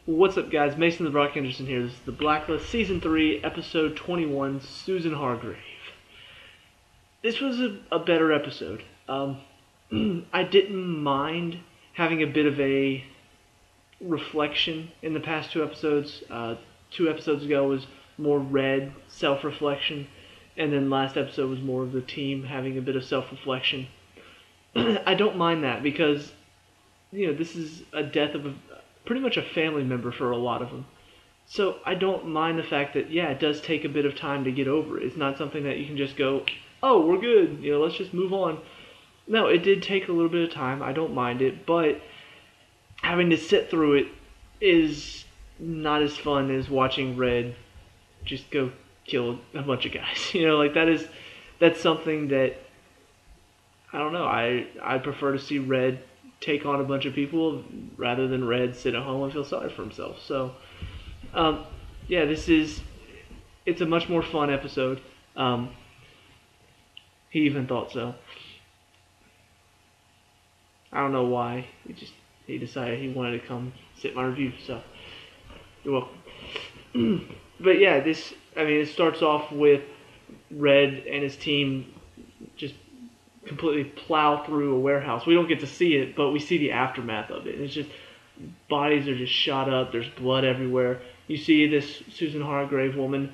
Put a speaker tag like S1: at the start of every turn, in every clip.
S1: What's up, guys? Mason the Brock Henderson here. This is the Blacklist Season 3, Episode 21, Susan Hargrave. This was a better episode. I didn't mind having a bit of a reflection in the past two episodes. 2 episodes ago was more Red self-reflection, and then last episode was more of the team having a bit of self-reflection. I don't mind that because, this is a death of pretty much a family member for a lot of them. So I don't mind the fact that, it does take a bit of time to get over it. It's not something that you can just go, oh, we're good, let's just move on. No, it did take a little bit of time. I don't mind it, but having to sit through it is not as fun as watching Red just go kill a bunch of guys. That's something that, I don't know, I prefer to see Red take on a bunch of people rather than Red sit at home and feel sorry for himself. So, it's a much more fun episode. He even thought so. I don't know why. He decided he wanted to come sit my review, so you're welcome. But it starts off with Red and his team just completely plow through a warehouse. We don't get to see it, but we see the aftermath of it. It's just bodies are just shot up. There's blood everywhere. You see this Susan Hargrave woman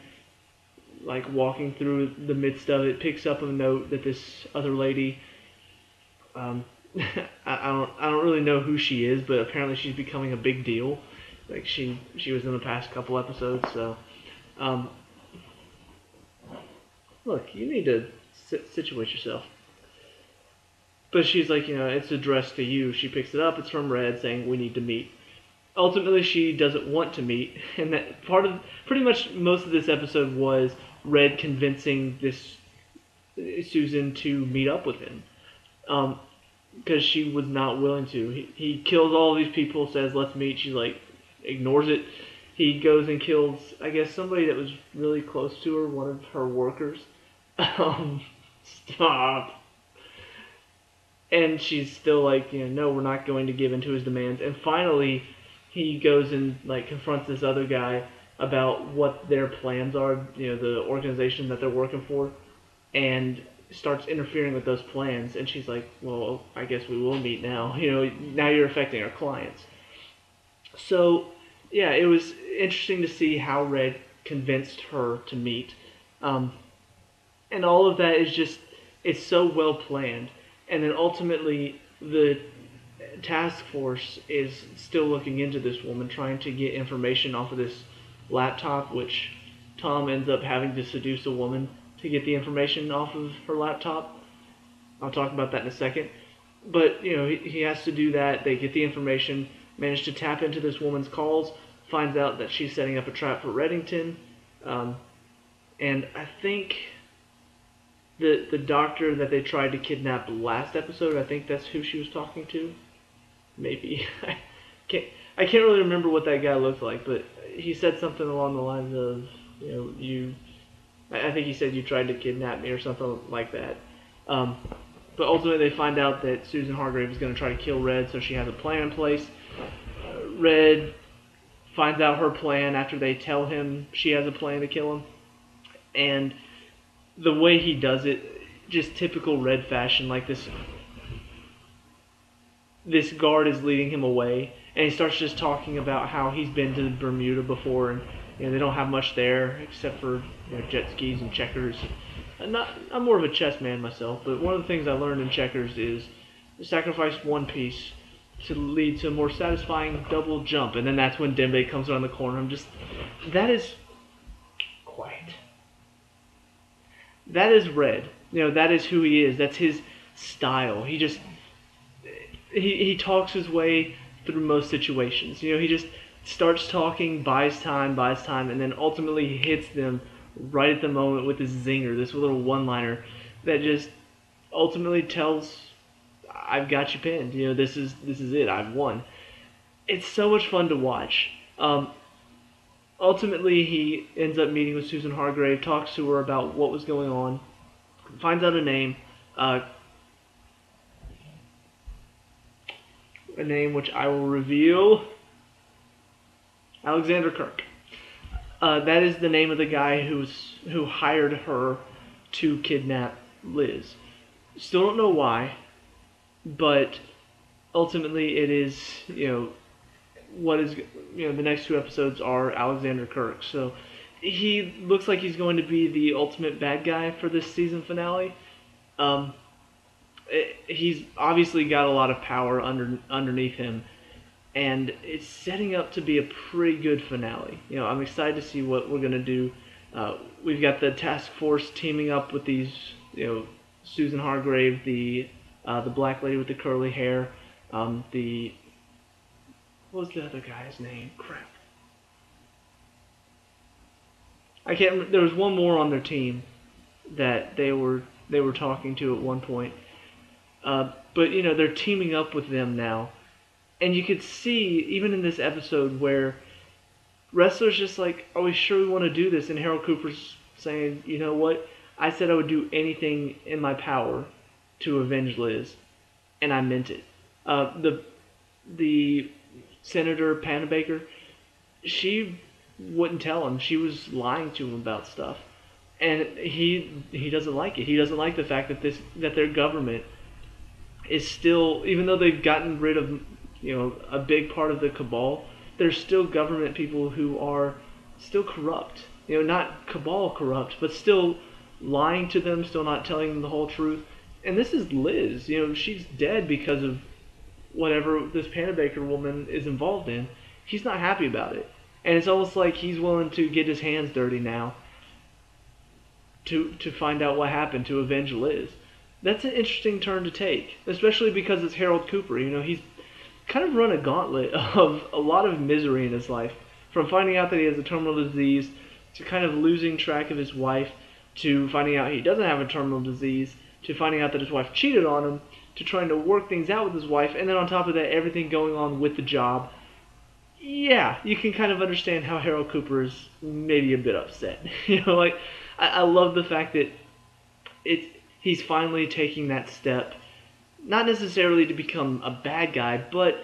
S1: walking through the midst of it, picks up a note that this other lady, I don't really know who she is, but apparently she's becoming a big deal. She was in the past couple episodes. So, look, you need to situate yourself. But she's like, it's addressed to you. She picks it up. It's from Red saying we need to meet. Ultimately, she doesn't want to meet, and that pretty much most of this episode was Red convincing this Susan to meet up with him, because she was not willing to. He kills all these people, says let's meet. She ignores it. He goes and kills, I guess, somebody that was really close to her, one of her workers. Stop. And she's still no, we're not going to give in to his demands. And finally, he goes and confronts this other guy about what their plans are, the organization that they're working for, and starts interfering with those plans. And she's like, well, I guess we will meet now. Now you're affecting our clients. So, it was interesting to see how Red convinced her to meet. And all of that is it's so well planned. And then ultimately, the task force is still looking into this woman, trying to get information off of this laptop, which Tom ends up having to seduce a woman to get the information off of her laptop. I'll talk about that in a second. But, he has to do that. They get the information, manage to tap into this woman's calls, finds out that she's setting up a trap for Reddington. And I think the doctor that they tried to kidnap last episode, I think that's who she was talking to. Maybe. I can't really remember what that guy looked like, but he said something along the lines of, I think he said you tried to kidnap me or something like that. But ultimately they find out that Susan Hargrave is going to try to kill Red, so she has a plan in place. Red finds out her plan after they tell him she has a plan to kill him. And the way he does it, just typical Red fashion, this guard is leading him away, and he starts just talking about how he's been to Bermuda before, and they don't have much there except for jet skis and checkers. I'm more of a chess man myself, but one of the things I learned in checkers is sacrifice one piece to lead to a more satisfying double jump, and then that's when Dembe comes around the corner. That is quiet. That is Red. That is who he is. That's his style. He talks his way through most situations. He just starts talking, buys time, and then ultimately hits them right at the moment with this zinger, this little one-liner that just ultimately tells, I've got you pinned. This is it. I've won. It's so much fun to watch. Ultimately, he ends up meeting with Susan Hargrave, talks to her about what was going on, finds out a name, which I will reveal Alexander Kirk. That is the name of the guy who hired her to kidnap Liz. Still don't know why, but ultimately it is, what is, the next two episodes are Alexander Kirk. So he looks like he's going to be the ultimate bad guy for this season finale. He's obviously got a lot of power underneath him, and it's setting up to be a pretty good finale. I'm excited to see what we're gonna do. We've got the task force teaming up with these, Susan Hargrave, the black lady with the curly hair, what was the other guy's name? Crap. I can't remember. There was one more on their team that they were talking to at one point. But they're teaming up with them now. And you could see, even in this episode, where wrestlers just like, are we sure we want to do this? And Harold Cooper's saying, you know what? I said I would do anything in my power to avenge Liz. And I meant it. The Senator Panabaker, she wouldn't tell him. She was lying to him about stuff. And he doesn't like it. He doesn't like the fact that their government is still, even though they've gotten rid of a big part of the cabal, there's still government people who are still corrupt. Not cabal corrupt, but still lying to them, still not telling them the whole truth. And this is Liz. She's dead because of whatever this Panabaker woman is involved in. He's not happy about it. And it's almost like he's willing to get his hands dirty now to find out what happened, to avenge Liz. That's an interesting turn to take, especially because it's Harold Cooper. He's kind of run a gauntlet of a lot of misery in his life, from finding out that he has a terminal disease, to kind of losing track of his wife, to finding out he doesn't have a terminal disease, to finding out that his wife cheated on him, to trying to work things out with his wife, and then on top of that, everything going on with the job. Yeah, you can kind of understand how Harold Cooper is maybe a bit upset. I love the fact that he's finally taking that step, not necessarily to become a bad guy, but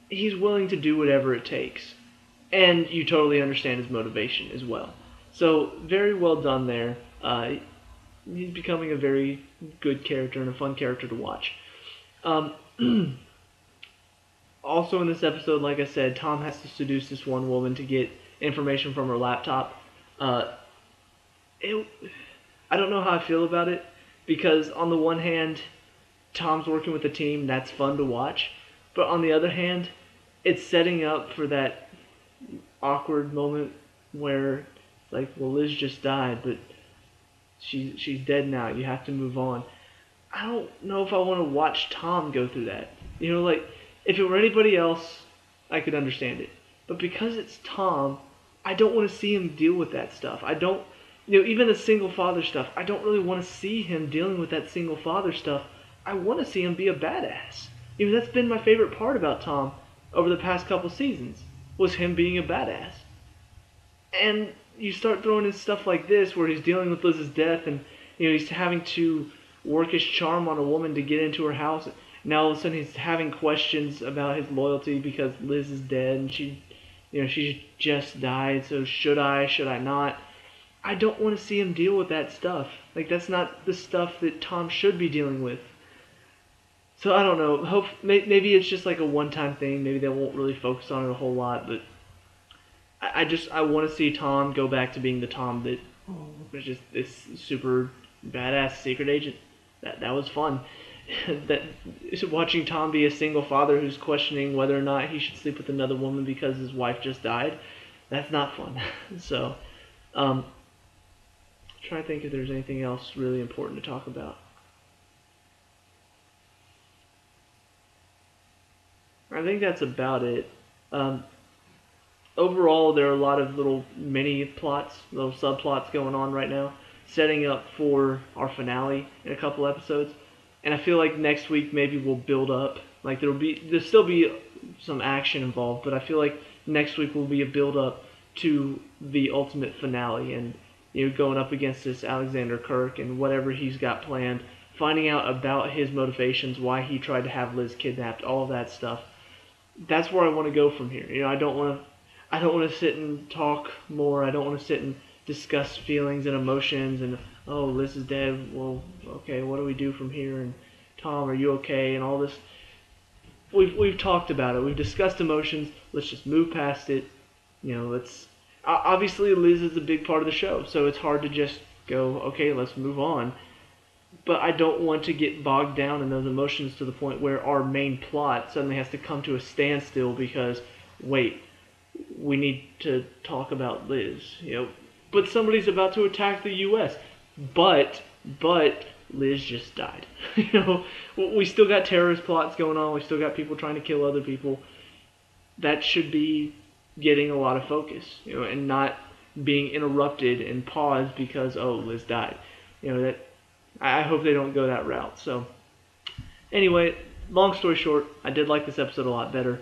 S1: he's willing to do whatever it takes. And you totally understand his motivation as well. So, very well done there. He's becoming a very good character and a fun character to watch. Also in this episode, like I said, Tom has to seduce this one woman to get information from her laptop. I don't know how I feel about it, because on the one hand, Tom's working with the team, that's fun to watch. But on the other hand, it's setting up for that awkward moment where, like, well, Liz just died, but she's dead now, you have to move on. I don't know if I want to watch Tom go through that. If it were anybody else, I could understand it. But because it's Tom, I don't want to see him deal with that stuff. I don't, even the single father stuff, I don't really want to see him dealing with that single father stuff. I want to see him be a badass. That's been my favorite part about Tom over the past couple seasons, was him being a badass. And you start throwing in stuff like this, where he's dealing with Liz's death, and he's having to work his charm on a woman to get into her house. Now all of a sudden he's having questions about his loyalty because Liz is dead and she just died. So should I not? I don't want to see him deal with that stuff. Like, that's not the stuff that Tom should be dealing with. So I don't know. Maybe it's just like a one-time thing. Maybe they won't really focus on it a whole lot. But I want to see Tom go back to being the Tom that was just this super badass secret agent. That was fun. Watching Tom be a single father who's questioning whether or not he should sleep with another woman because his wife just died, that's not fun. So, trying to think if there's anything else really important to talk about. I think that's about it. Overall, there are a lot of little mini plots, little subplots going on right now, setting up for our finale in a couple episodes. And I feel like next week maybe we'll build up. Like, there'll still be some action involved, but I feel like next week will be a build up to the ultimate finale, and going up against this Alexander Kirk and whatever he's got planned, finding out about his motivations, why he tried to have Liz kidnapped, all of that stuff. That's where I want to go from here. I don't want to. I don't want to sit and talk more. I don't want to sit and discuss feelings and emotions and, oh, Liz is dead. Well, okay, what do we do from here? And Tom, are you okay? And all this. We've talked about it. We've discussed emotions. Let's just move past it. Let's. Obviously, Liz is a big part of the show, so it's hard to just go, okay, let's move on. But I don't want to get bogged down in those emotions to the point where our main plot suddenly has to come to a standstill because, wait, we need to talk about Liz. But somebody's about to attack the U.S. But Liz just died. We still got terrorist plots going on. We still got people trying to kill other people. That should be getting a lot of focus, and not being interrupted and paused because, oh, Liz died. That I hope they don't go that route. So anyway, long story short, I did like this episode a lot better.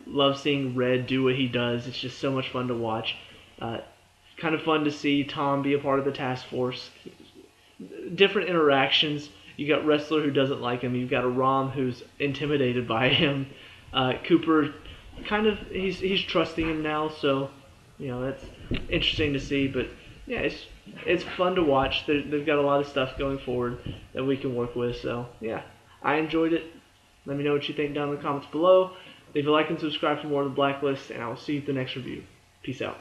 S1: Love seeing Red do what he does. It's just so much fun to watch. Kind of fun to see Tom be a part of the task force. Different interactions. You got Wrestler who doesn't like him. You've got a Rom who's intimidated by him. Cooper, kind of, he's trusting him now. So, that's interesting to see. But yeah, it's fun to watch. They've got a lot of stuff going forward that we can work with. So yeah, I enjoyed it. Let me know what you think down in the comments below. Leave a like and subscribe for more of the Blacklist, and I will see you at the next review. Peace out.